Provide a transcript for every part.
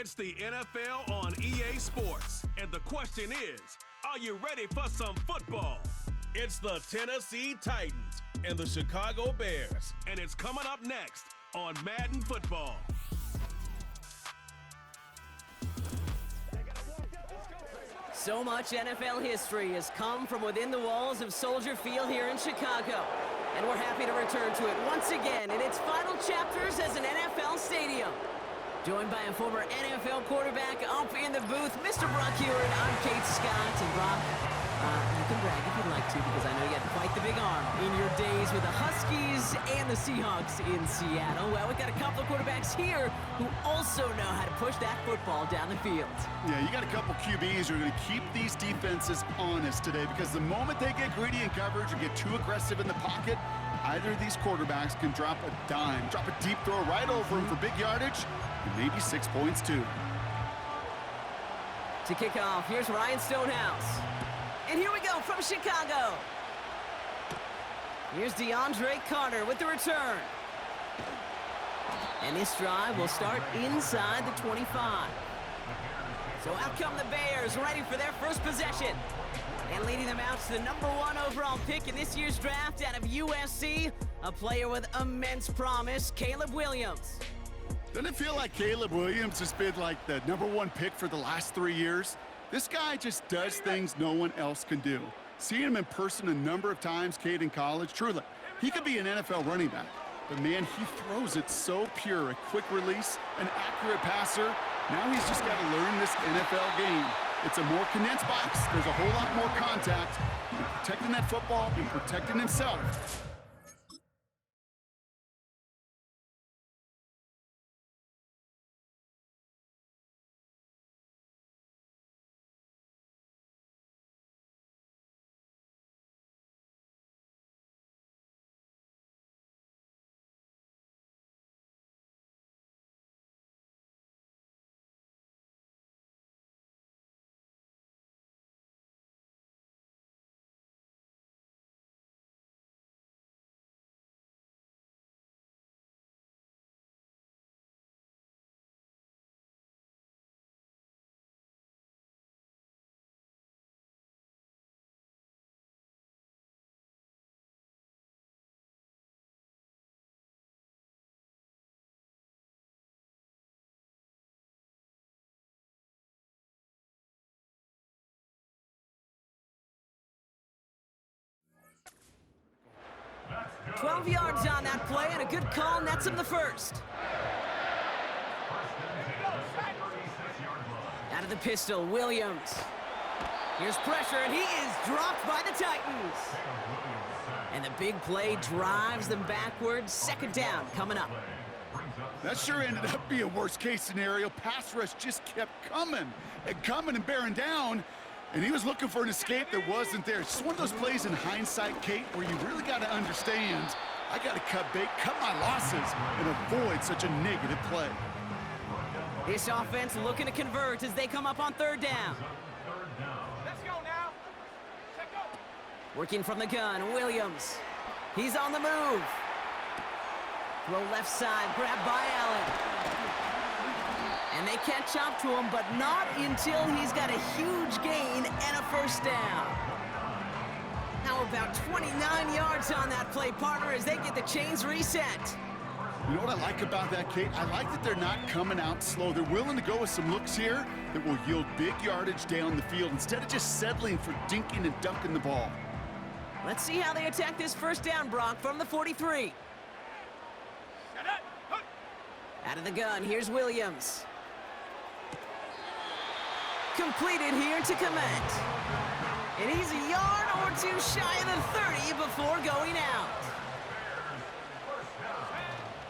It's the NFL on EA Sports, and the question is, are you ready for some football? It's the Tennessee Titans and the Chicago Bears, and it's coming up next on Madden Football. So much NFL history has come from within the walls of Soldier Field here in Chicago, and we're happy to return to it once again in its final chapters as an NFL stadium. Joined by a former NFL quarterback up in the booth, Mr. Brock Hewitt. I'm Kate Scott, and Brock, you can brag if you'd like to, because I know you had quite the big arm in your days with the Huskies and the Seahawks in Seattle. Well, we've got a couple of quarterbacks here who also know how to push that football down the field. Yeah, you got a couple QBs who are going to keep these defenses honest today, because the moment they get greedy in coverage or get too aggressive in the pocket, either of these quarterbacks can drop a dime, drop a deep throw right over him for big yardage, and maybe 6 points too. To kick off, here's Ryan Stonehouse. And here we go from Chicago. Here's DeAndre Carter with the return. And this drive will start inside the 25. So out come the Bears, ready for their first possession. And leading them out to the #1 overall pick in this year's draft out of USC, a player with immense promise, Caleb Williams. Doesn't it feel like Caleb Williams has been like the #1 pick for the last 3 years? This guy just does things no one else can do. Seeing him in person a number of times, Cade, in college, truly, he could be an NFL running back. But, man, he throws it so pure, a quick release, an accurate passer. Now he's just got to learn this NFL game. It's a more condensed box. There's a whole lot more contact. And protecting that football and protecting himself. Right. 12 yards on that play, and a good call nets him the first. Out of the pistol, Williams. Here's pressure, and he is dropped by the Titans. And the big play drives them backwards. Second down coming up. That sure ended up being worst-case scenario. Pass rush just kept coming and bearing down. And he was looking for an escape that wasn't there. It's just one of those plays in hindsight, Kate, where you really got to understand, I got to cut bait, cut my losses, and avoid such a negative play. This offense looking to convert as they come up on third down. Let's go now. Check go. Working from the gun, Williams. He's on the move. Throw left side, grabbed by Allen. And they catch up to him, but not until he's got a huge gain and a first down. Now about 29 yards on that play, partner, as they get the chains reset. You know what I like about that, Kate? I like that they're not coming out slow. They're willing to go with some looks here that will yield big yardage down the field instead of just settling for dinking and dunking the ball. Let's see how they attack this first down, Brock, from the 43. Out of the gun, here's Williams. Completed here to Komet. And he's a yard or two shy of the 30 before going out.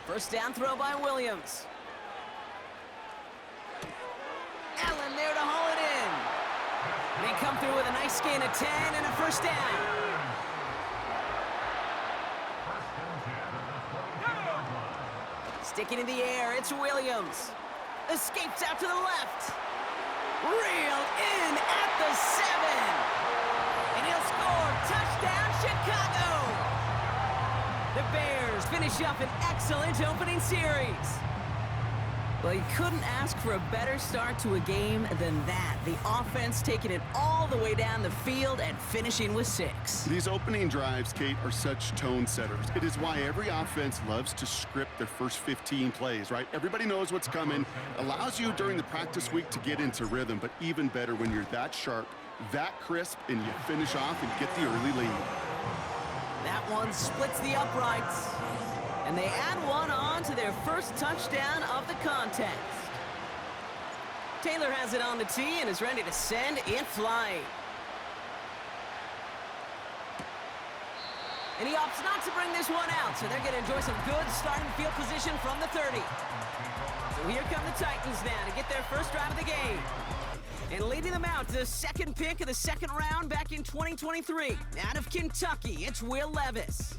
First down throw by Williams. Allen there to haul it in. They come through with a nice gain of 10 and a first down. Sticking in the air, it's Williams. Escapes out to the left. Reel in at the 7. And he'll score. Touchdown, Chicago. The Bears finish up an excellent opening series. Well, you couldn't ask for a better start to a game than that. The offense taking it all the way down the field and finishing with 6. These opening drives, Kate, are such tone setters. It is why every offense loves to script their first 15 plays, right? Everybody knows what's coming. Allows you during the practice week to get into rhythm, but even better when you're that sharp, that crisp, and you finish off and get the early lead. That one splits the uprights. And they add one on to their first touchdown of the contest. Taylor has it on the tee and is ready to send it flying. And he opts not to bring this one out, so they're going to enjoy some good starting field position from the 30. So here come the Titans now to get their first drive of the game. And leading them out to the second pick of the second round back in 2023. Out of Kentucky, it's Will Levis.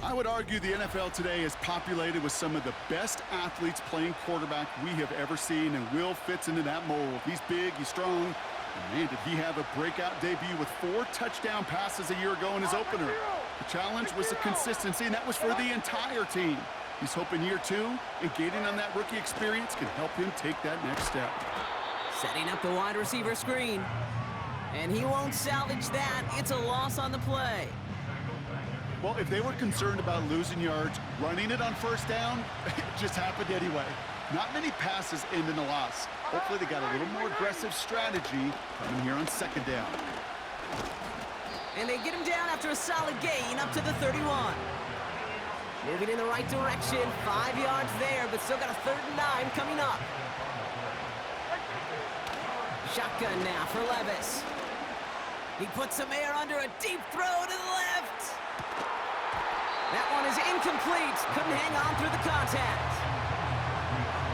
I would argue the NFL today is populated with some of the best athletes playing quarterback we have ever seen, and Will fits into that mold. He's big, he's strong, and man, did he have a breakout debut with 4 touchdown passes a year ago in his opener. The challenge was the consistency, and that was for the entire team. He's hoping year 2 and gaining on that rookie experience can help him take that next step. Setting up the wide receiver screen, and he won't salvage that. It's a loss on the play. Well, if they were concerned about losing yards, running it on first down, it just happened anyway. Not many passes end in a loss. Hopefully they got a little more aggressive strategy coming here on second down. And they get him down after a solid gain up to the 31. Moving in the right direction, 5 yards there, but still got a 3rd and 9 coming up. Shotgun now for Levis. He puts some air under a deep throw to the left. That one is incomplete. Couldn't hang on through the contact.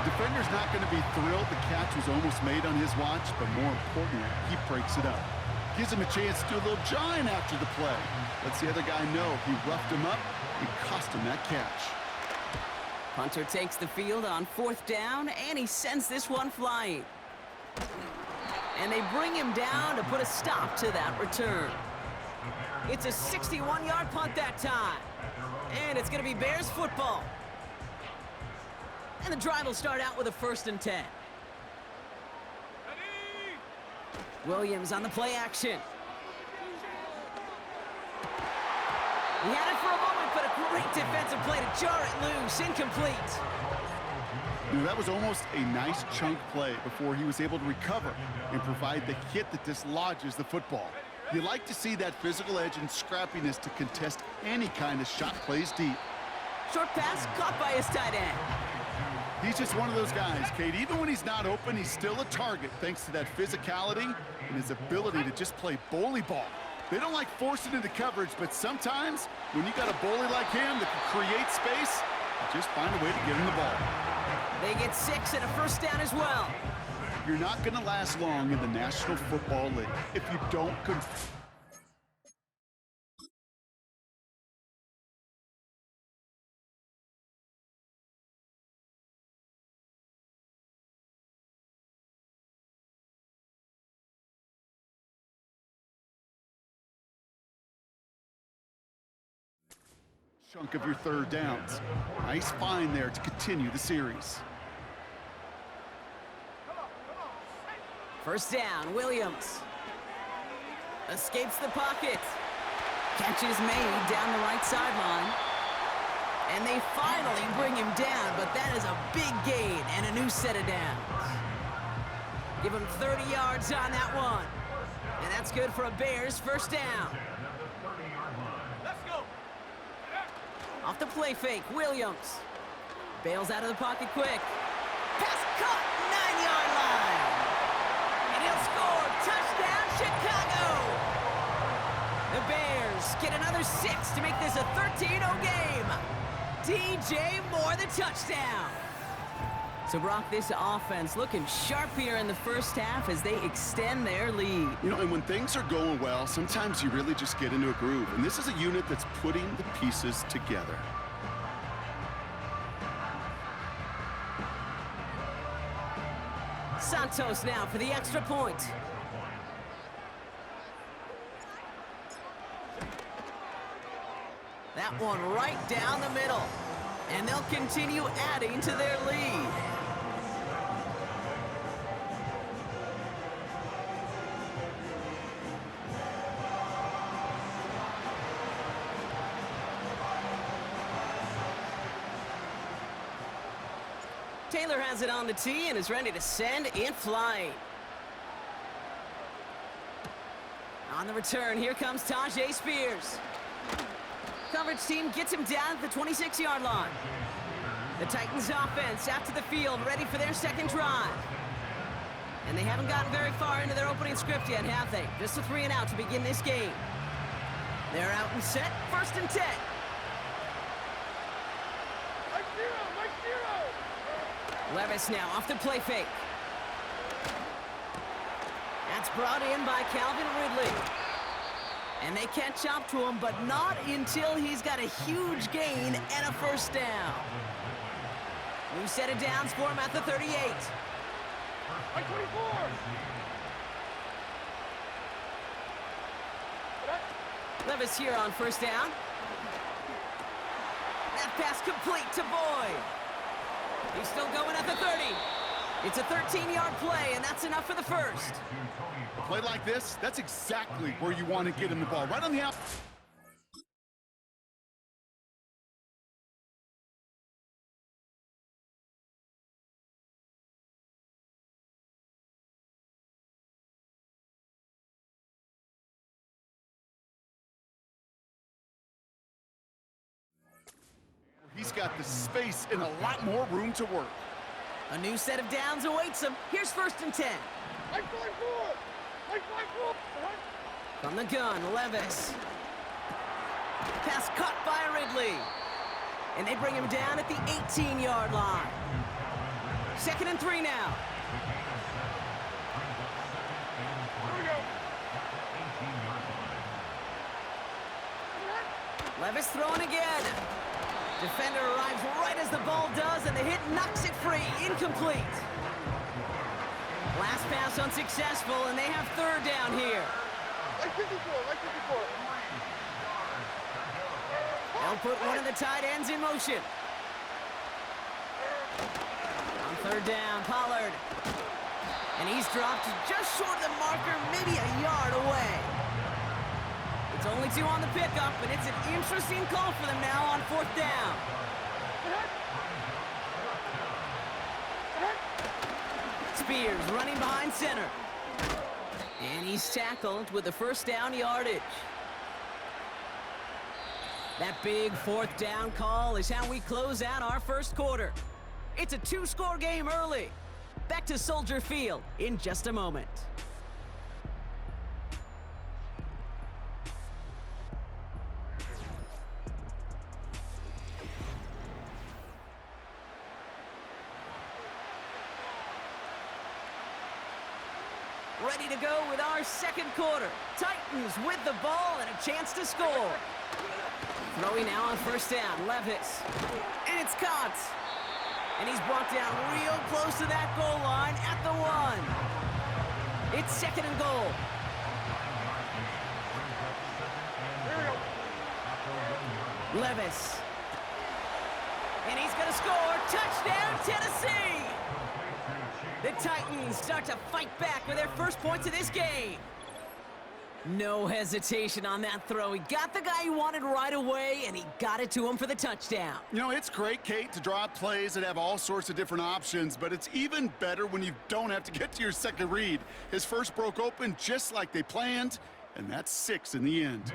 Defender's not going to be thrilled the catch was almost made on his watch, but more importantly, he breaks it up. Gives him a chance to do a little jawing after the play. Lets the other guy know he roughed him up and cost him that catch. Hunter takes the field on 4th down, and he sends this one flying. And they bring him down to put a stop to that return. It's a 61-yard punt that time. And it's going to be Bears football. And the drive will start out with a 1st and 10. Williams on the play action. He had it for a moment, but a great defensive play to jar it loose. Incomplete. You know, that was almost a nice chunk play before he was able to recover and provide the hit that dislodges the football. You like to see that physical edge and scrappiness to contest any kind of shot plays deep. Short pass caught by his tight end. He's just one of those guys, Kate. Even when he's not open, he's still a target thanks to that physicality and his ability to just play bully ball. They don't like forcing into coverage, but sometimes when you got a bully like him that can create space, you just find a way to get him the ball. They get 6 and a 1st down as well. You're not going to last long in the National Football League if you don't chunk of your 3rd downs. Nice find there to continue the series. 1st down, Williams. Escapes the pocket. Catch is made down the right sideline. And they finally bring him down, but that is a big gain and a new set of downs. Give him 30 yards on that one. And that's good for a Bears 1st down. Let's go. Off the play fake, Williams. Bails out of the pocket quick. Pass caught, 9-yard line. And he'll score. Touchdown, Chicago. The Bears get another 6 to make this a 13-0 game. DJ Moore, the touchdown. So, Brock, this offense looking sharp here in the 1st half as they extend their lead. You know, and when things are going well, sometimes you really just get into a groove. And this is a unit that's putting the pieces together. Santos now for the extra point. That one right down the middle. And they'll continue adding to their lead. Taylor has it on the tee and is ready to send it flying. On the return, here comes Tajay Spears. Coverage team gets him down at the 26-yard line. The Titans offense out to the field, ready for their second drive. And they haven't gotten very far into their opening script yet, have they? Just a 3 and out to begin this game. They're out and set, 1st and 10. Mike zero. Levis now off the play fake. That's brought in by Calvin Ridley. And they catch up to him, but not until he's got a huge gain and a 1st down. New set of downs for him at the 38. Mike 24. Levis here on 1st down. That pass complete to Boyd. He's still going at the 30. It's a 13-yard play, and that's enough for the 1st. A play like this, that's exactly where you want to get him the ball, right on the out. He's got the space and a lot more room to work. A new set of downs awaits him. Here's 1st and 10. Mike 54. Mike 54. From the gun, Levis. Pass caught by Ridley. And they bring him down at the 18-yard line. 2nd and 3 now. Here we go. Levis throwing again. Defender arrives right as the ball does, and the hit knocks it free. Incomplete. Last pass unsuccessful, and they have 3rd down here. Mike 54. Mike 54. They'll put one of the tight ends in motion. On 3rd down, Pollard. And he's dropped just short of the marker, maybe a yard away. It's only 2 on the pickup, and it's an interesting call for them now on 4th down. Spears running behind center. And he's tackled with the 1st down yardage. That big 4th down call is how we close out our 1st quarter. It's a 2-score game early. Back to Soldier Field in just a moment. Ready to go with our 2nd quarter. Titans with the ball and a chance to score. Throwing now on 1st down, Levis. And it's caught. And he's brought down real close to that goal line at the 1. It's 2nd and goal. Levis. And he's going to score. Touchdown, Tennessee! The Titans start to fight back with their 1st points of this game. No hesitation on that throw. He got the guy he wanted right away, and he got it to him for the touchdown. You know, it's great, Kate, to draw up plays that have all sorts of different options, but it's even better when you don't have to get to your 2nd read. His 1st broke open just like they planned, and that's 6 in the end.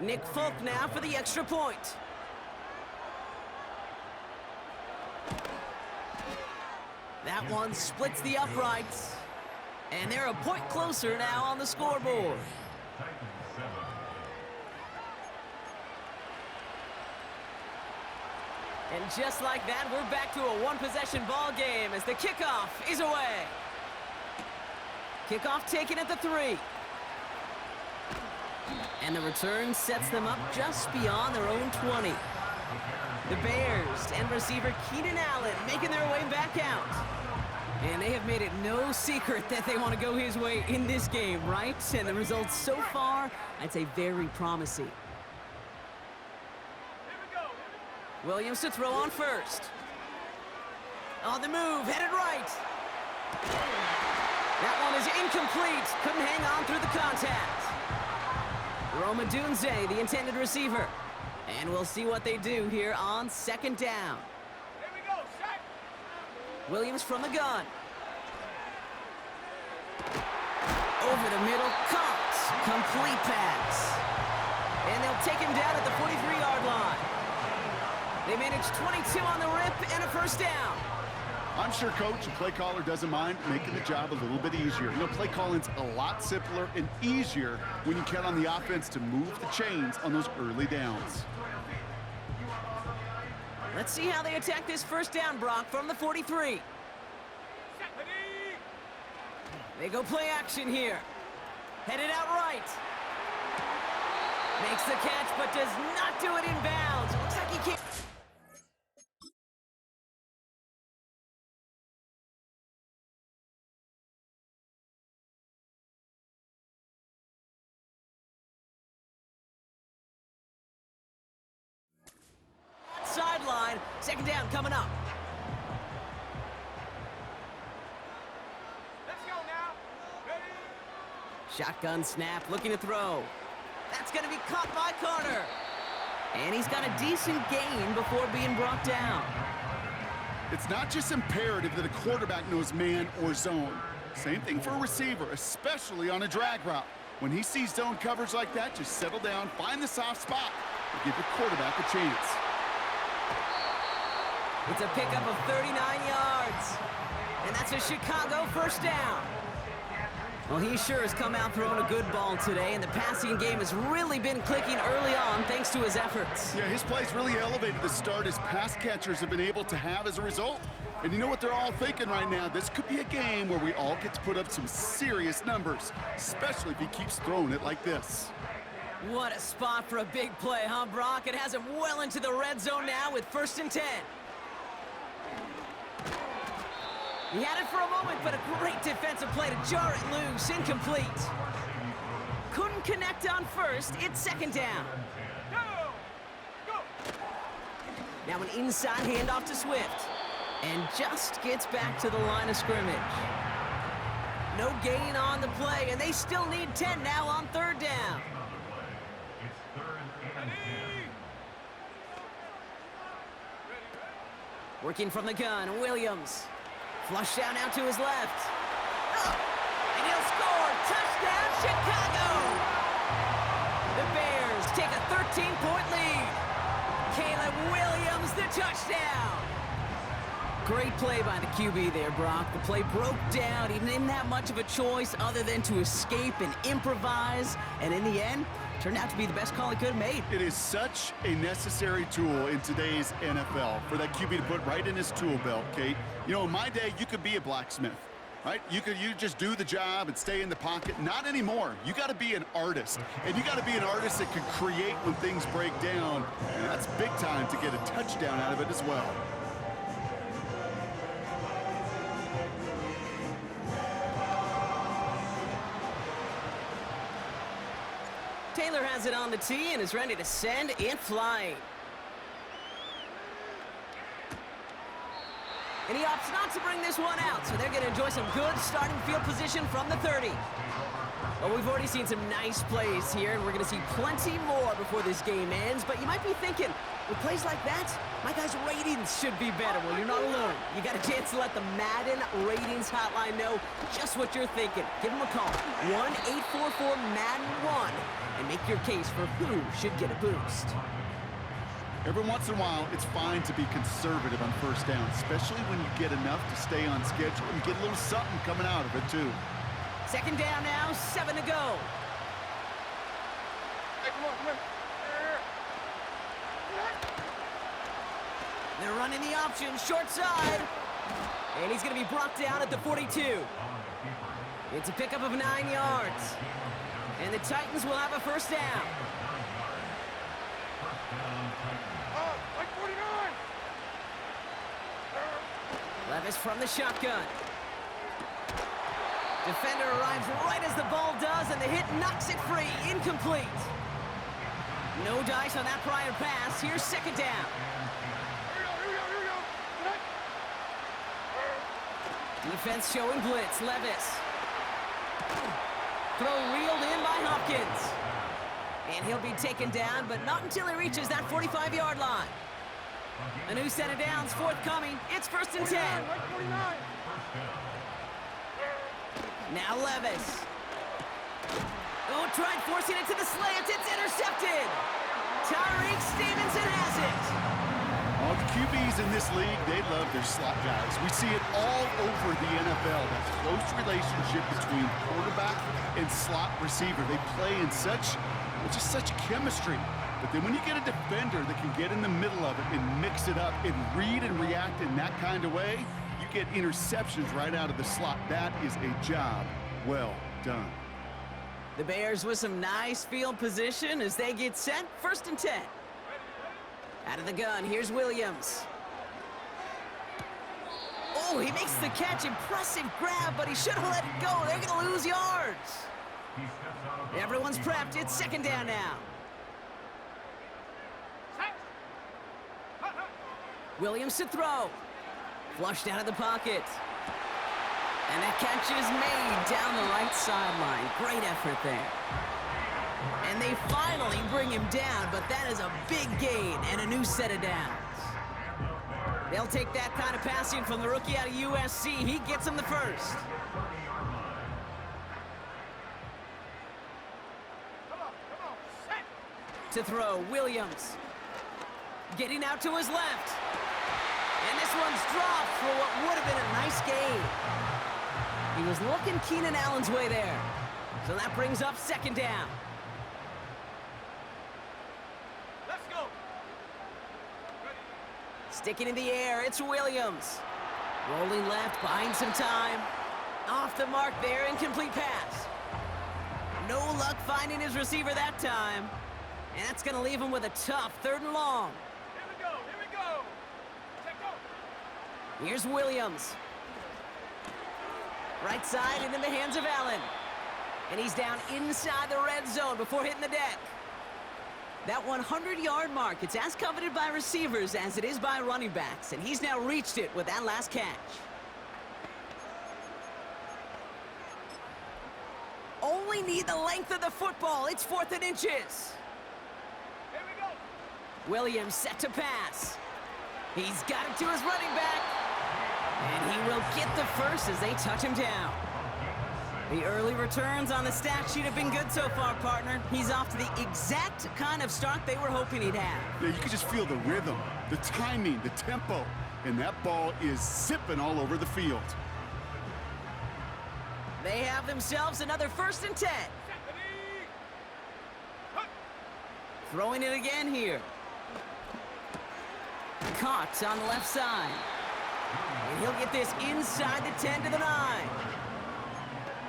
Nick Folk now for the extra point. That one splits the uprights. And they're a point closer now on the scoreboard. And just like that, we're back to a 1-possession ball game as the kickoff is away. Kickoff taken at the 3. And the return sets them up just beyond their own 20. The Bears and receiver Keenan Allen making their way back out. And they have made it no secret that they want to go his way in this game, right? And the results so far, I'd say very promising. Williams to throw on 1st. On the move, headed right. That one is incomplete. Couldn't hang on through the contact. Roma Dunze, the intended receiver. And we'll see what they do here on 2nd down. Here we go, set. Williams from the gun. Over the middle, Cox. Complete pass. And they'll take him down at the 43-yard line. They managed 22 on the rip and a first down. I'm sure coach and play caller doesn't mind making the job a little bit easier. You know, play calling's a lot simpler and easier when you count on the offense to move the chains on those early downs. Let's see how they attack this first down, Brock, from the 43. They go play action here. Headed out right. Makes the catch, but does not do it in bounds. Looks like he can't. Sideline. Second down coming up. Let's go now. Ready? Shotgun snap, looking to throw. That's going to be caught by Carter. And he's got a decent gain before being brought down. It's not just imperative that a quarterback knows man or zone. Same thing for a receiver, especially on a drag route. When he sees zone coverage like that, just settle down, find the soft spot, and give your quarterback a chance. It's a pickup of 39 yards. And that's a Chicago first down. Well, he sure has come out throwing a good ball today, and the passing game has really been clicking early on thanks to his efforts. Yeah, his plays really elevated the start his pass catchers have been able to have as a result. And you know what they're all thinking right now? This could be a game where we all get to put up some serious numbers, especially if he keeps throwing it like this. What a spot for a big play, huh, Brock? It has him well into the red zone now with 1st and 10. He had it for a moment, but a great defensive play to jar it loose. Incomplete. Couldn't connect on first. It's second down. Go! Now an inside handoff to Swift. And just gets back to the line of scrimmage. No gain on the play, and they still need 10 now on 3rd down. Working from the gun, Williams. Flush down out to his left. And he'll score. Touchdown, Chicago! The Bears take a 13-point lead. Caleb Williams, the touchdown. Great play by the QB there, Brock. The play broke down. He didn't have much of a choice other than to escape and improvise. And in the end, turned out to be the best call he could have made. It is such a necessary tool in today's NFL for that QB to put right in his tool belt, Kate. You know, in my day, you could be a blacksmith, right? You just do the job and stay in the pocket. Not anymore. You got to be an artist, and you got to be an artist that can create when things break down. And that's big time to get a touchdown out of it as well. Taylor has it on the tee and is ready to send it flying. And he opts not to bring this one out, so they're going to enjoy some good starting field position from the 30. Well, we've already seen some nice plays here, and we're going to see plenty more before this game ends. But you might be thinking, with plays like that, my guys' ratings should be better. Well, you're not alone. You got a chance to let the Madden ratings hotline know just what you're thinking. Give them a call, 1-844-MADDEN-1, and make your case for who should get a boost. Every once in a while, it's fine to be conservative on 1st down, especially when you get enough to stay on schedule and get a little something coming out of it, too. 2nd down now, 7 to go. Hey, come on. They're running the option, short side. And he's going to be brought down at the 42. It's a pickup of 9 yards. And the Titans will have a 1st down. Like 49! Levis from the shotgun. Defender arrives right as the ball does, and the hit knocks it free. Incomplete. No dice on that prior pass. Here's 2nd down. Here we go. Defense showing blitz. Levis. Throw reeled in by Hopkins. And he'll be taken down, but not until he reaches that 45-yard line. A new set of downs forthcoming. It's 1st and 10. Now Levis. Oh, tried forcing it to the slant. It's intercepted. Tyreek Stevenson has it. All the QBs in this league, they love their slot guys. We see it all over the NFL, that close relationship between quarterback and slot receiver. They play in such chemistry. But then when you get a defender that can get in the middle of it and mix it up and read and react in that kind of way, you get interceptions right out of the slot. That is a job well done. The Bears with some nice field position as they get set. 1st and 10. Out of the gun, here's Williams. Oh, he makes the catch. Impressive grab, but he should have let it go. They're going to lose yards. Everyone's prepped. It's 2nd down now. Williams to throw. Flushed out of the pocket. And that catch is made down the right sideline. Great effort there. And they finally bring him down, but that is a big gain and a new set of downs. They'll take that kind of passing from the rookie out of USC. He gets him the first. To throw, Williams. Getting out to his left. And this one's dropped for what would have been a nice gain. He was looking Keenan Allen's way there. So that brings up 2nd down. Let's go. Sticking in the air, it's Williams. Rolling left, buying some time. Off the mark there, incomplete pass. No luck finding his receiver that time. And that's going to leave him with a tough 3rd and long. Here we go. Take go. Here's Williams. Right side and in the hands of Allen. And he's down inside the red zone before hitting the deck. That 100-yard mark, it's as coveted by receivers as it is by running backs. And he's now reached it with that last catch. Only need the length of the football. It's 4th and inches. Here we go. Williams set to pass. He's got it to his running back. And he will get the first as they touch him down. The early returns on the stat sheet have been good so far, partner. He's off to the exact kind of start they were hoping he'd have. Yeah, you can just feel the rhythm, the timing, the tempo, and that ball is zipping all over the field. They have themselves another 1st and 10. Throwing it again here. Caught on the left side. And he'll get this inside the 10 to the 9.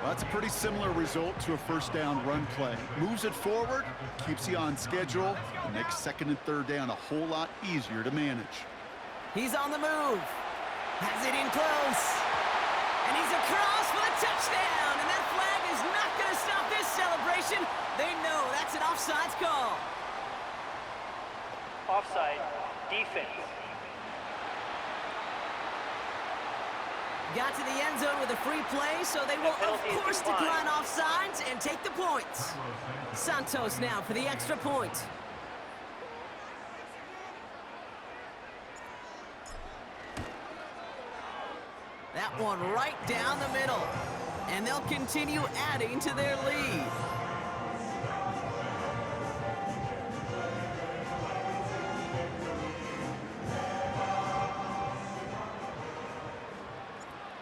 Well, that's a pretty similar result to a 1st down run play. Moves it forward, keeps you on schedule, and makes 2nd and 3rd down a whole lot easier to manage. He's on the move. Has it in close. And he's across for the touchdown. And that flag is not going to stop this celebration. They know that's an offsides call. Offside, defense. Got to the end zone with a free play, so they will, of course, decline offsides and take the points. Santos now for the extra point. That one right down the middle. And they'll continue adding to their lead.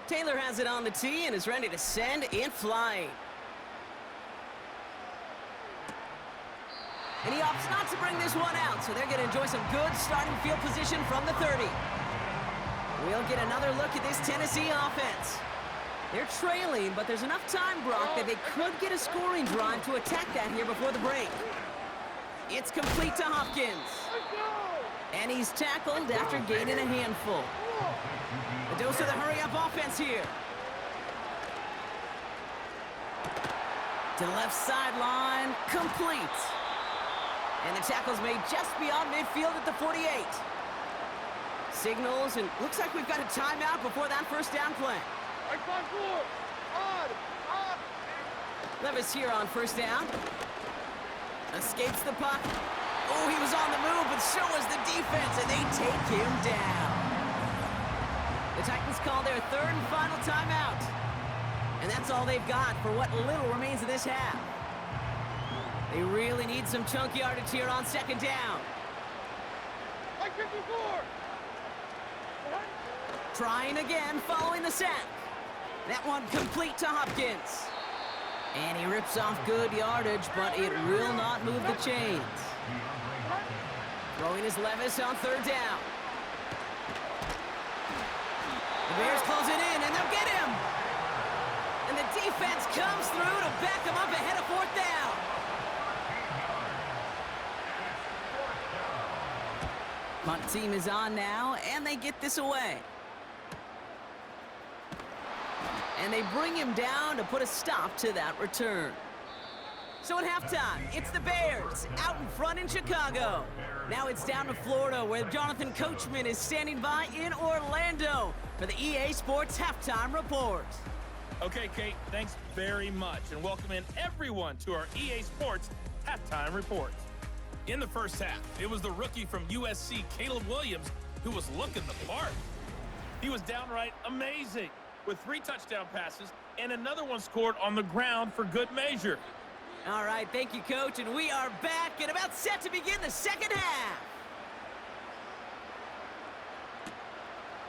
Taylor has it on the tee and is ready to send it flying. And he opts not to bring this one out, so they're going to enjoy some good starting field position from the 30. We'll get another look at this Tennessee offense. They're trailing, but there's enough time, Brock, that they could get a scoring drive to attack that here before the break. It's complete to Hopkins. And he's tackled after gaining a handful. A dose of the hurry-up offense here. To the left sideline, complete. And the tackle's made just beyond midfield at the 48. Signals, and looks like we've got a timeout before that 1st down play. Levis here on 1st down. Escapes the pocket. Oh, he was on the move, but so was the defense, and they take him down. The Titans call their third and final timeout. And that's all they've got for what little remains of this half. They really need some chunk yardage here on second down. Like 54. Trying again following the sack. That one complete to Hopkins. And he rips off good yardage, but it will not move the chains. Throwing his Levis on third down. The Bears close it in, and they'll get him. And the defense comes through to back him up ahead of fourth down. Punt team is on now, and they get this away. And they bring him down to put a stop to that return. So at halftime, it's the Bears out in front in Chicago. Now it's down to Florida, where Jonathan Coachman is standing by in Orlando for the EA Sports Halftime Report. Okay, Kate, thanks very much, and welcome in everyone to our EA Sports Halftime Report. In the first half, it was the rookie from USC, Caleb Williams, who was looking the part. He was downright amazing, with 3 touchdown passes and another one scored on the ground for good measure. All right, thank you, Coach, and we are back and about set to begin the second half.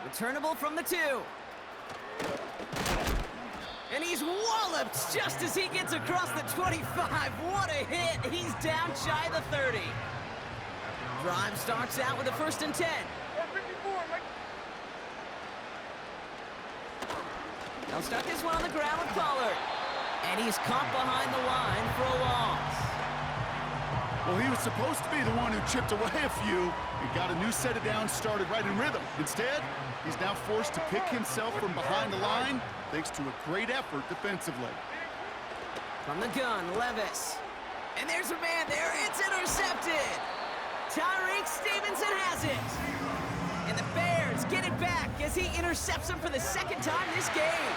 Returnable from the 2. And he's walloped just as he gets across the 25. What a hit. He's down shy of the 30. Drive starts out with a 1st and 10. 54, Mike. They'll start this one on the ground with Pollard. And he's caught behind the line for a loss. Well, he was supposed to be the one who chipped away a few and got a new set of downs started right in rhythm. Instead, he's now forced to pick himself from behind the line thanks to a great effort defensively. From the gun, Levis. And there's a man there. It's intercepted. Tyreek Stevenson has it. And the Bears get it back as he intercepts him for the second time this game.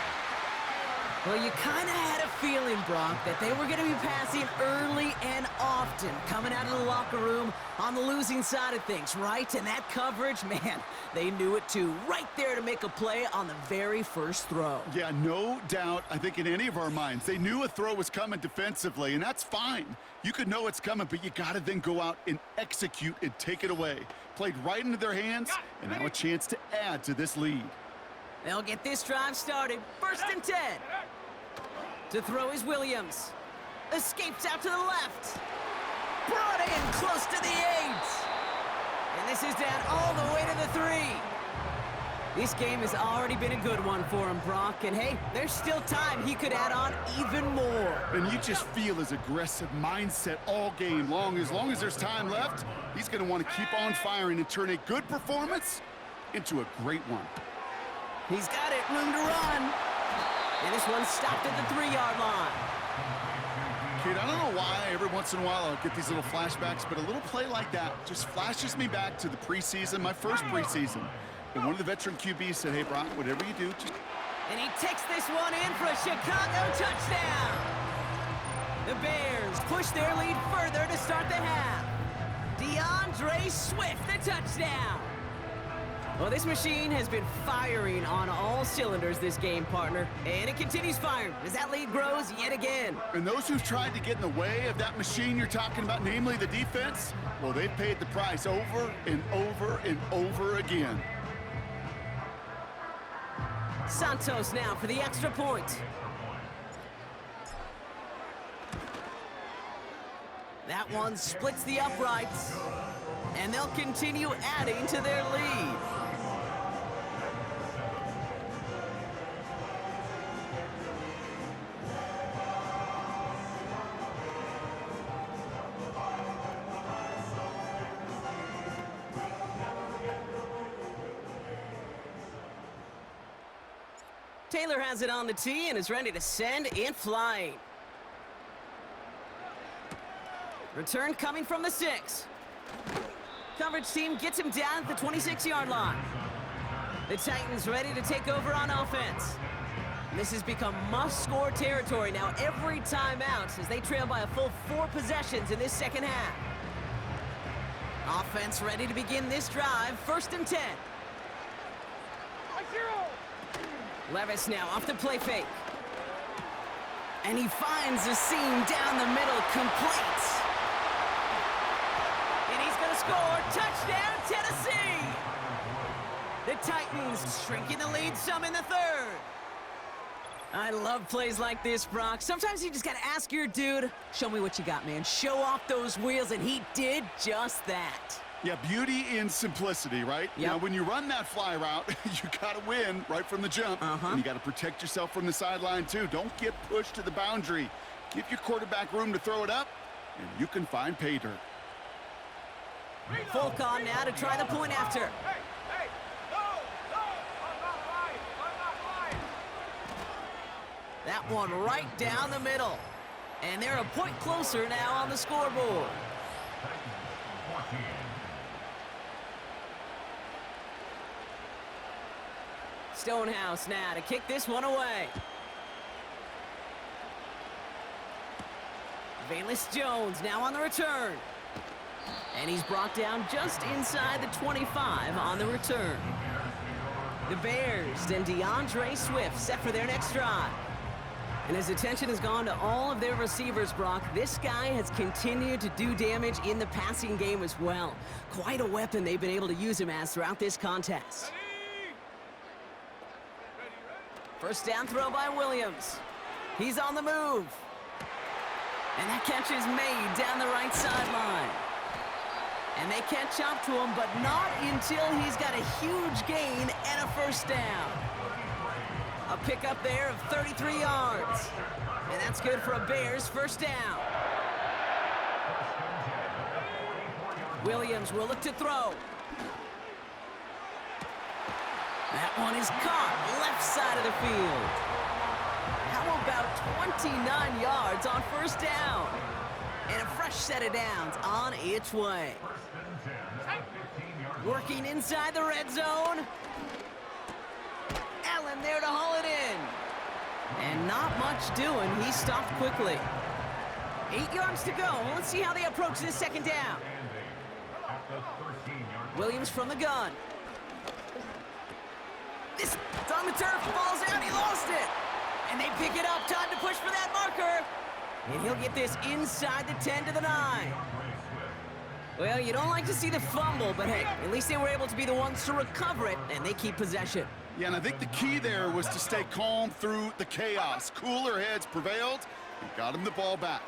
Well, you kind of had a feeling, Brock, that they were going to be passing early and often, coming out of the locker room on the losing side of things, right? And that coverage, man, they knew it too. Right there to make a play on the very first throw. Yeah, no doubt. I think in any of our minds, they knew a throw was coming defensively, and that's fine. You could know it's coming, but you got to then go out and execute and take it away. Played right into their hands, and now a chance to add to this lead. They'll get this drive started. 1st and 10. To throw is Williams. Escapes out to the left. Brought in close to the 8. And this is down all the way to the 3. This game has already been a good one for him, Brock. And hey, there's still time he could add on even more. And you just feel his aggressive mindset all game long. As long as there's time left, he's going to want to keep on firing and turn a good performance into a great one. He's got it, room to run. And this one stopped at the 3-yard line. Kid, I don't know why every once in a while I'll get these little flashbacks, but a little play like that just flashes me back to the preseason, my first preseason. And one of the veteran QBs said, hey, Brock, whatever you do, just... And he takes this one in for a Chicago touchdown. The Bears push their lead further to start the half. DeAndre Swift, the touchdown. Well, this machine has been firing on all cylinders this game, partner. And it continues firing as that lead grows yet again. And those who've tried to get in the way of that machine you're talking about, namely the defense, well, they've paid the price over and over and over again. Santos now for the extra point. That one splits the uprights. And they'll continue adding to their lead. Taylor has it on the tee and is ready to send it flying. Return coming from the 6. Coverage team gets him down at the 26-yard line. The Titans ready to take over on offense. This has become must-score territory now every time out as they trail by a full 4 possessions in this second half. Offense ready to begin this drive. 1st and 10. Levis now off the play fake. And he finds a seam down the middle, complete. And he's going to score. Touchdown, Tennessee! The Titans shrinking the lead some in the 3rd. I love plays like this, Brock. Sometimes you just got to ask your dude, show me what you got, man. Show off those wheels, and he did just that. Yeah, beauty in simplicity, right? Yep. Now, when you run that fly route, you got to win right from the jump. And you got to protect yourself from the sideline, too. Don't get pushed to the boundary. Give your quarterback room to throw it up, and you can find pay dirt. Folk on now to try the point after. That one right down the middle. And they're a point closer now on the scoreboard. Stonehouse now to kick this one away. Valus Jones now on the return. And he's brought down just inside the 25 on the return. The Bears and DeAndre Swift set for their next drive. And his attention has gone to all of their receivers, Brock. This guy has continued to do damage in the passing game as well. Quite a weapon they've been able to use him as throughout this contest. First down throw by Williams. He's on the move. And that catch is made down the right sideline. And they catch up to him, but not until he's got a huge gain and a first down. A pickup there of 33 yards. And that's good for a Bears first down. Williams will look to throw. That one is caught left side of the field. How about 29 yards on first down? And a fresh set of downs on its way. Working inside the red zone. Allen there to haul it in. And not much doing. He stopped quickly. 8 yards to go. Let's see how they approach this second down. Williams from the gun. This on the turf, falls out. He lost it. And they pick it up. Time to push for that marker. And he'll get this inside the 10 to the 9. Well, you don't like to see the fumble, but hey, at least they were able to be the ones to recover it, and they keep possession. Yeah, and I think the key there was to stay calm through the chaos. Cooler heads prevailed and got him the ball back.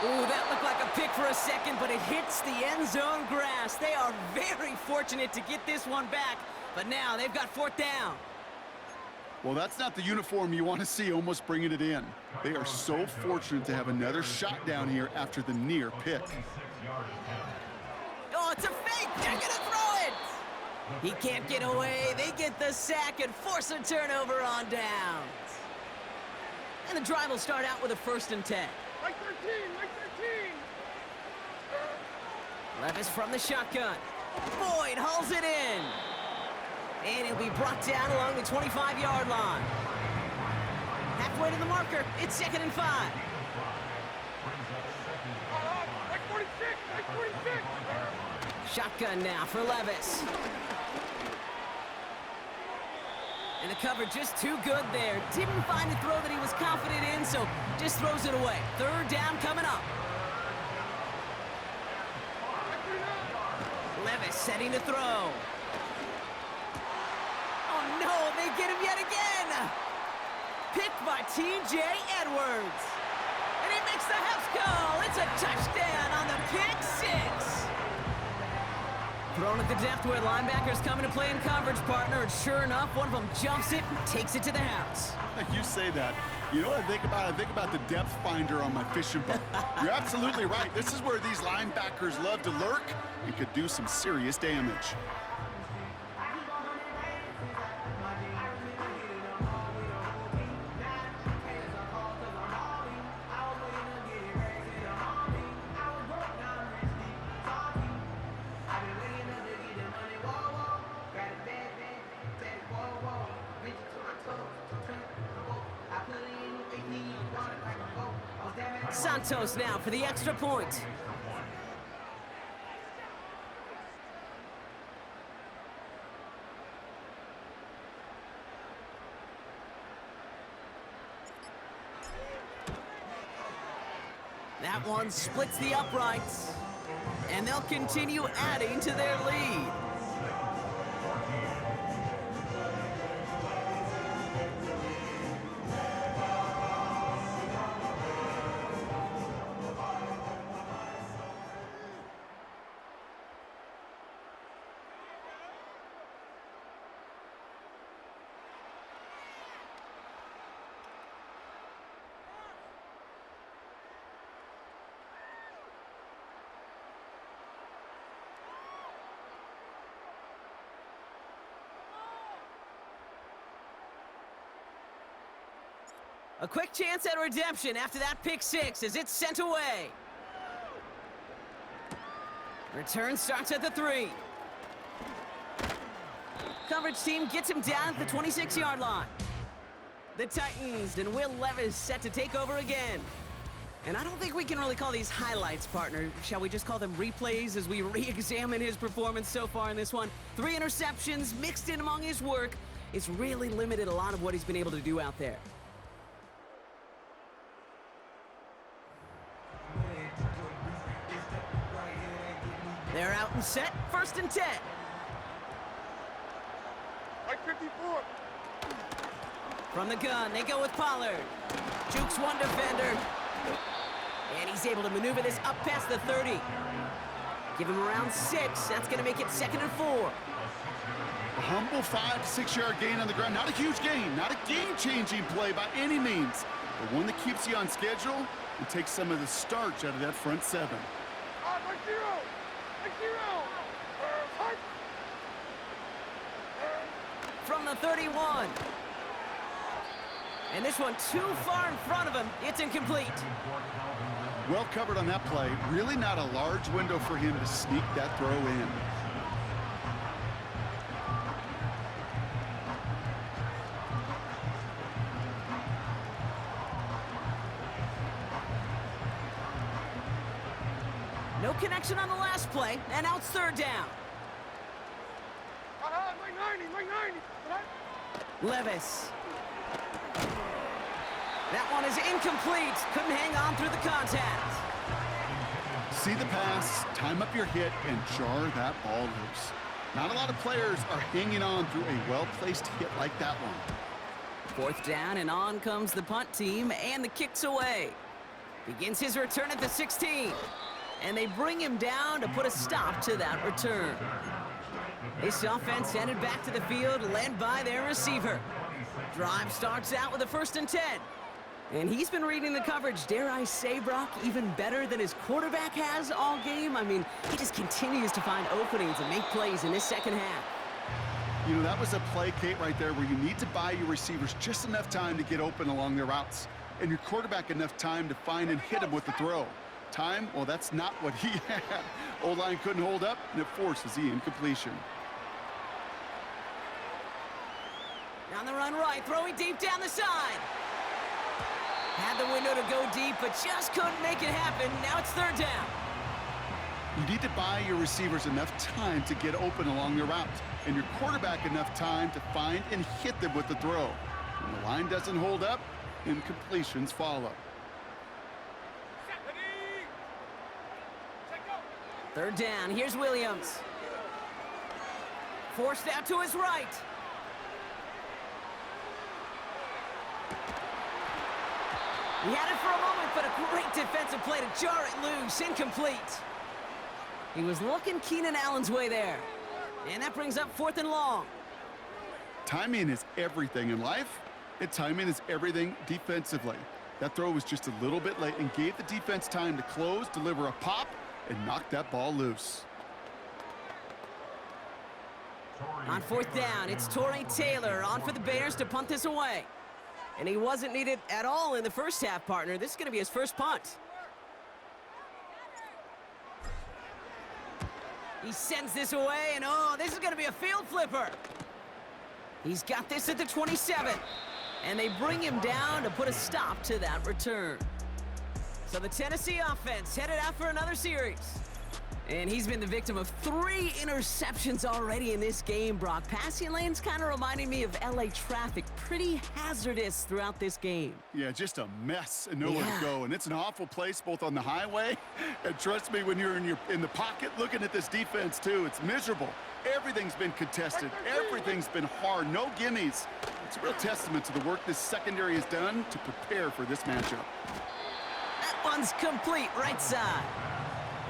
Ooh, that looked like a pick for a second, but it hits the end zone grass. They are very fortunate to get this one back, but now they've got 4th down. Well, that's not the uniform you want to see almost bringing it in. They are so fortunate to have another shot down here after the near pick. Oh, it's a fake. They're going to throw it. He can't get away. They get the sack and force a turnover on downs. And the drive will start out with a 1st and 10. Like 13, like 13. Levis from the shotgun. Boyd hauls it in. And he'll be brought down along the 25-yard line. Halfway to the marker. It's 2nd and 5. Like 46, like 46. Shotgun now for Levis. And the cover just too good there. Didn't find a throw that he was confident in, so just throws it away. 3rd down coming up. Levis setting to throw. Oh no, they get him yet again. Picked by T.J. Edwards. And he makes the house call. It's a touchdown on the pick 6. Thrown at the depth where linebackers come into play in coverage, partner, and sure enough, one of them jumps it and takes it to the house. You say that. You know what I think about? I think about the depth finder on my fishing boat. You're absolutely right. This is where these linebackers love to lurk and could do some serious damage. Santos now for the extra point. That one splits the uprights, and they'll continue adding to their lead. A quick chance at redemption after that pick six as it's sent away. Return starts at the 3. Coverage team gets him down at the 26-yard line. The Titans and Will Levis set to take over again. And I don't think we can really call these highlights, partner. Shall we just call them replays as we re-examine his performance so far in this one? 3 interceptions mixed in among his work. It's really limited a lot of what he's been able to do out there. They're out and set, 1st and 10. Like 54. From the gun, they go with Pollard. Jukes one defender. And he's able to maneuver this up past the 30. Give him around 6. That's going to make it 2nd and 4. A humble 5 to 6 yard gain on the ground. Not a huge gain, not a game-changing play by any means, but one that keeps you on schedule and takes some of the starch out of that front 7. Like 0. Like 0. From the 31. And this one too far in front of him. It's incomplete. Well covered on that play. Really not a large window for him to sneak that throw in. No connection on the last play, and now it's 3rd down. Like 90, like 90. Levis. That one is incomplete. Couldn't hang on through the contact. See the pass, time up your hit, and jar that ball loose. Not a lot of players are hanging on through a well-placed hit like that one. 4th down, and on comes the punt team, and the kick's away. Begins his return at the 16. And they bring him down to put a stop to that return. This offense headed back to the field, led by their receiver. Drive starts out with a 1st and 10. And he's been reading the coverage, dare I say, Brock, even better than his quarterback has all game. I mean, he just continues to find openings and make plays in this second half. You know, that was a play, Kate, right there where you need to buy your receivers just enough time to get open along their routes, and your quarterback enough time to find and hit him with the throw. Time, well, that's not what he had. O-line couldn't hold up, and it forces the incompletion. On the run right, throwing deep down the side. Had the window to go deep, but just couldn't make it happen. Now it's 3rd down. You need to buy your receivers enough time to get open along their route, and your quarterback enough time to find and hit them with the throw. When the line doesn't hold up, incompletions follow. 3rd down, here's Williams. Forced out to his right. He had it for a moment, but a great defensive play to jar it loose. Incomplete. He was looking Keenan Allen's way there. And that brings up 4th and long. Timing is everything in life, and timing is everything defensively. That throw was just a little bit late and gave the defense time to close, deliver a pop, and knock that ball loose. On 4th down, it's Torrey Taylor on for the Bears to punt this away. And he wasn't needed at all in the first half, partner. This is going to be his first punt. He sends this away, and oh, this is going to be a field flipper. He's got this at the 27. And they bring him down to put a stop to that return. So the Tennessee offense headed out for another series. And he's been the victim of 3 interceptions already in this game, Brock. Passing lanes kind of reminding me of LA traffic. Pretty hazardous throughout this game. Yeah, just a mess and nowhere to go. And it's an awful place both on the highway, and trust me, when you're in the pocket looking at this defense too, it's miserable. Everything's been contested. Everything's been hard. No gimmies. It's a real testament to the work this secondary has done to prepare for this matchup. That one's complete right side.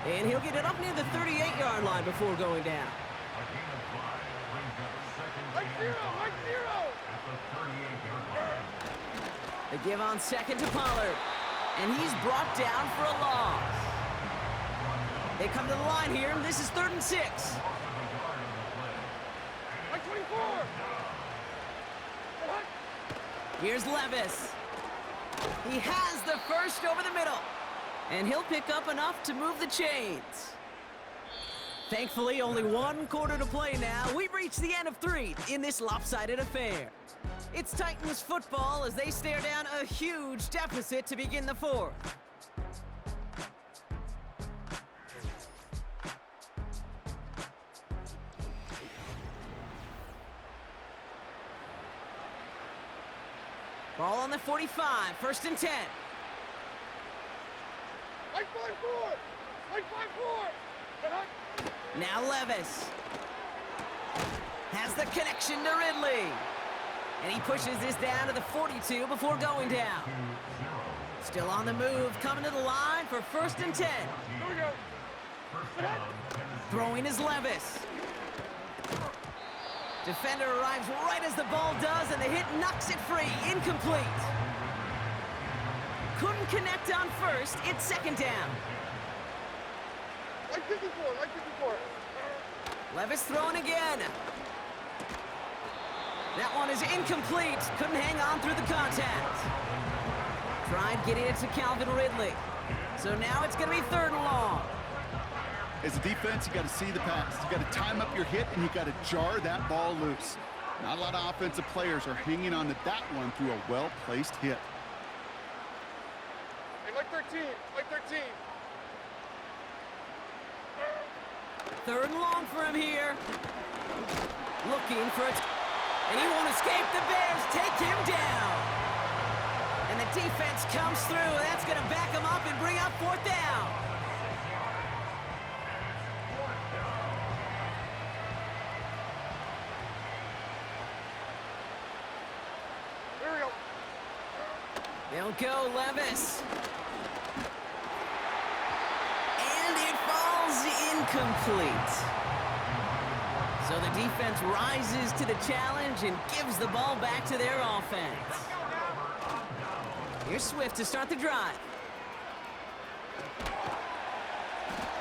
And he'll get it up near the 38-yard line before going down. Right zero. They give on second to Pollard. And he's brought down for a loss. They come to the line here, and this is 3rd and 6. Right 24. Here's Levis. He has the first over the middle. And he'll pick up enough to move the chains. Thankfully, only 1 quarter to play now. We've reached the end of 3 in this lopsided affair. It's Titans football as they stare down a huge deficit to begin the 4th. Ball on the 45, 1st and 10. Right 5-4. Right 5-4. Now Levis has the connection to Ridley. And he pushes this down to the 42 before going down. Still on the move, coming to the line for 1st and 10. Here we go. Throwing is Levis. Defender arrives right as the ball does, and the hit knocks it free. Incomplete. Couldn't connect on 1st. It's 2nd down. Right 54. Levis throwing again. That one is incomplete. Couldn't hang on through the contact. Tried getting it to Calvin Ridley. So now it's going to be 3rd and long. As a defense, you got to see the pass. You got to time up your hit, and you got to jar that ball loose. Not a lot of offensive players are hanging on to that one through a well-placed hit. Hey, like 13. 3rd and long for him here. Looking for it. And he won't escape. The Bears take him down. And the defense comes through. That's going to back him up and bring up 4th down. Here we go. They'll go Levis. And it falls incomplete. So the defense rises to the challenge and gives the ball back to their offense. Here's Swift to start the drive.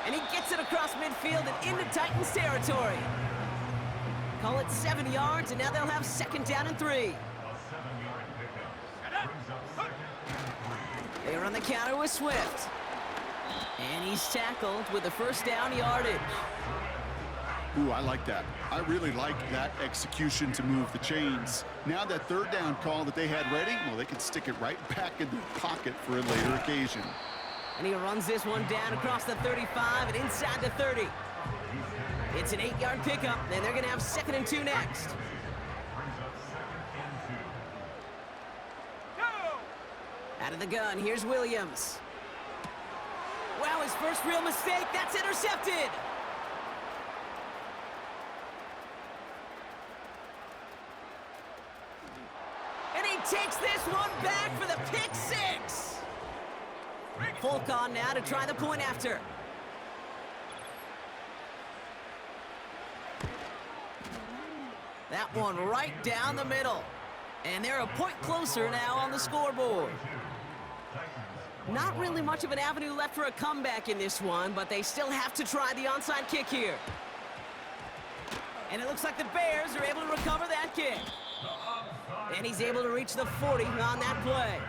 And he gets it across midfield and into Titans territory. Call it 7 yards, and now they'll have 2nd down and 3. They run the counter with Swift. And he's tackled with the 1st down yardage. Ooh, I like that. I really like that execution to move the chains. Now that 3rd down call that they had ready, well, they can stick it right back in their pocket for a later occasion. And he runs this one down across the 35 and inside the 30. It's an 8-yard pickup, and they're going to have 2nd and 2 next. Out of the gun, here's Williams. Wow, his first real mistake. That's intercepted. And he takes this one back for the pick 6. Folk on now to try the point after. That one right down the middle. And they're a point closer now on the scoreboard. Not really much of an avenue left for a comeback in this one, but they still have to try the onside kick here. And it looks like the Bears are able to recover that kick. And he's able to reach the 40 on that play.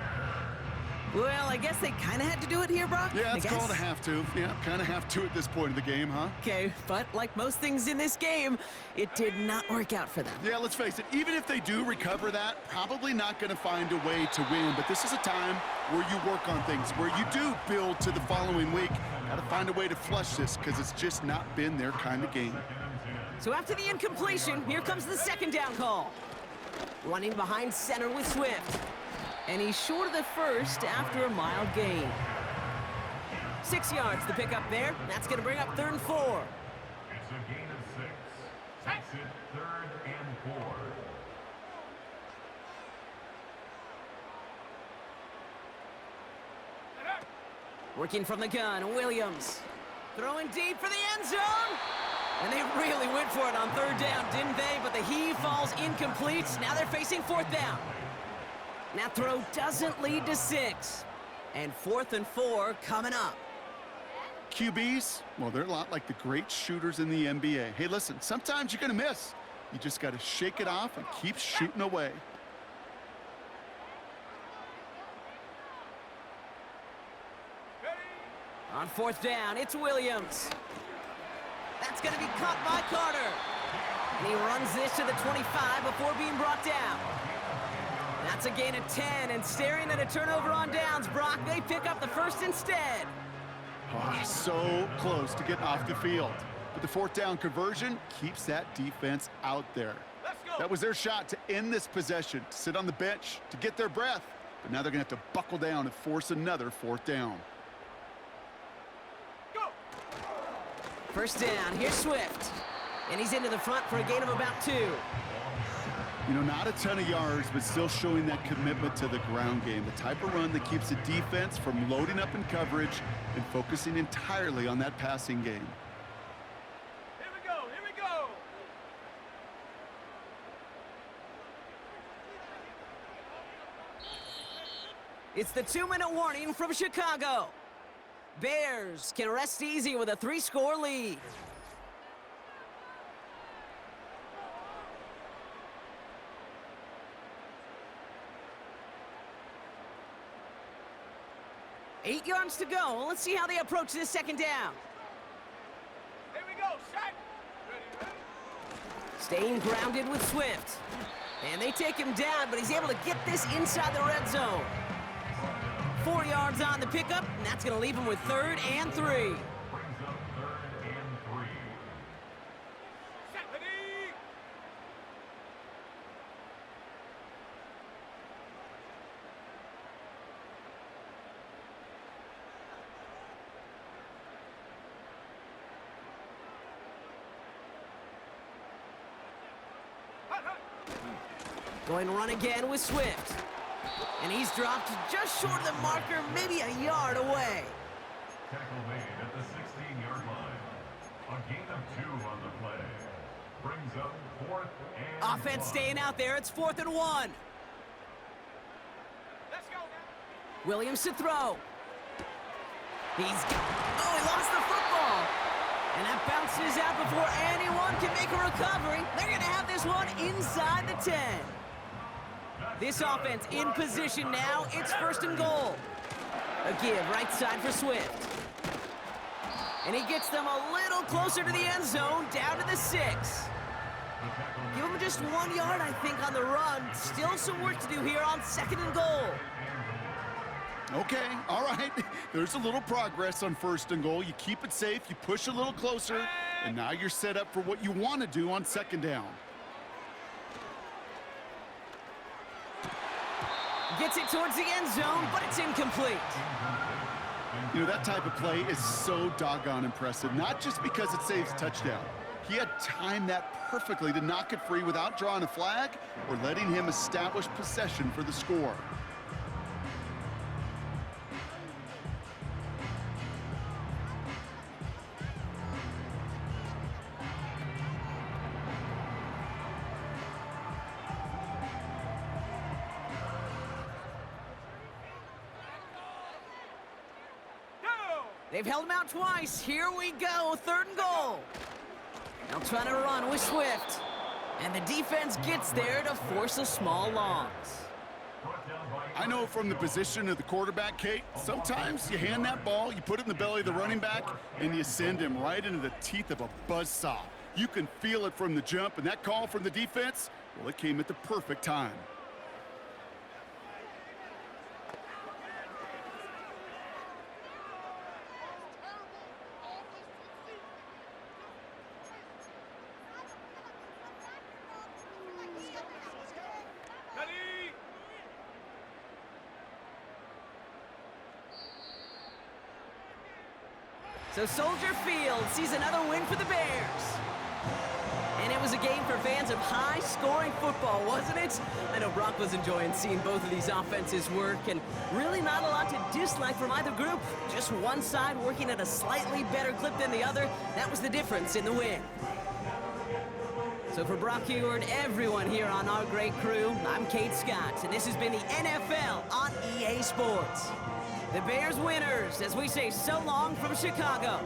Well, I guess they kind of had to do it here, Brock. Yeah, it's called a have to. Yeah, kind of have to at this point of the game, huh? Okay, but like most things in this game, it did not work out for them. Yeah, let's face it, even if they do recover that, probably not going to find a way to win. But this is a time where you work on things, where you do build to the following week. Got to find a way to flush this because it's just not been their kind of game. So after the incompletion, here comes the second down call. Running behind center with Swift. And he's short of the first after a mild gain. 6 yards to pick up there. That's going to bring up 3rd and 4. It's a gain of 6. Takes it 3rd and 4. Working from the gun, Williams. Throwing deep for the end zone. And they really went for it on 3rd down, didn't they? But the heave falls incomplete. Now they're facing 4th down. That throw doesn't lead to 6. And 4th and 4 coming up. QBs, well, they're a lot like the great shooters in the NBA. Hey, listen, sometimes you're going to miss. You just got to shake it off and keep shooting away. On 4th down, it's Williams. That's going to be caught by Carter. And he runs this to the 25 before being brought down. That's a gain of 10, and staring at a turnover on downs, Brock, they pick up the first instead. Oh, so close to getting off the field. But the 4th down conversion keeps that defense out there. That was their shot to end this possession, to sit on the bench, to get their breath. But now they're going to have to buckle down and force another 4th down. First down, here's Swift. And he's into the front for a gain of about 2. You know, not a ton of yards, but still showing that commitment to the ground game. The type of run that keeps the defense from loading up in coverage and focusing entirely on that passing game. Here we go, here we go. It's the 2-minute warning from Chicago. Bears can rest easy with a 3-score lead. Eight yards to go. Let's see how they approach this second down. Here we go, shot. Ready. Staying grounded with Swift. And they take him down, but he's able to get this inside the red zone. 4 yards on the pickup, and that's going to leave him with 3rd and 3. Brings up 3rd and 3. Set, ready. Hut, hut. Going to run again with Swift. And he's dropped just short of the marker, maybe a yard away. Tackle made at the 16-yard line. A gain of 2 on the play. Brings up 4th and Offense 1. staying out there. It's 4th and 1. Let's go now. Williams to throw. He lost the football. And that bounces out before anyone can make a recovery. They're going to have this one inside the 10. This offense in position now. It's 1st and goal. A give right side for Swift. And he gets them a little closer to the end zone, down to the 6. Give him just 1 yard, I think, on the run. Still some work to do here on 2nd and goal. Okay, all right. There's a little progress on 1st and goal. You keep it safe, you push a little closer, and now you're set up for what you want to do on 2nd down. Gets it towards the end zone, but it's incomplete. You know, that type of play is so doggone impressive, not just because it saves a touchdown. He had timed that perfectly to knock it free without drawing a flag or letting him establish possession for the score. They've held him out twice. Here we go, 3rd and goal. Now trying to run with Swift. And the defense gets there to force a small loss. Brought down by I know from the position of the quarterback, Kate, sometimes you hand that ball, you put it in the belly of the running back, and you send him right into the teeth of a buzzsaw. You can feel it from the jump, and that call from the defense, well, it came at the perfect time. Ready? So Soldier Field sees another win for the Bears. And it was a game for fans of high-scoring football, wasn't it? I know Brock was enjoying seeing both of these offenses work, and really not a lot to dislike from either group. Just one side working at a slightly better clip than the other. That was the difference in the win. So for Brock Heward, everyone here on our great crew, I'm Kate Scott, and this has been the NFL on EA Sports. The Bears winners, as we say so long from Chicago.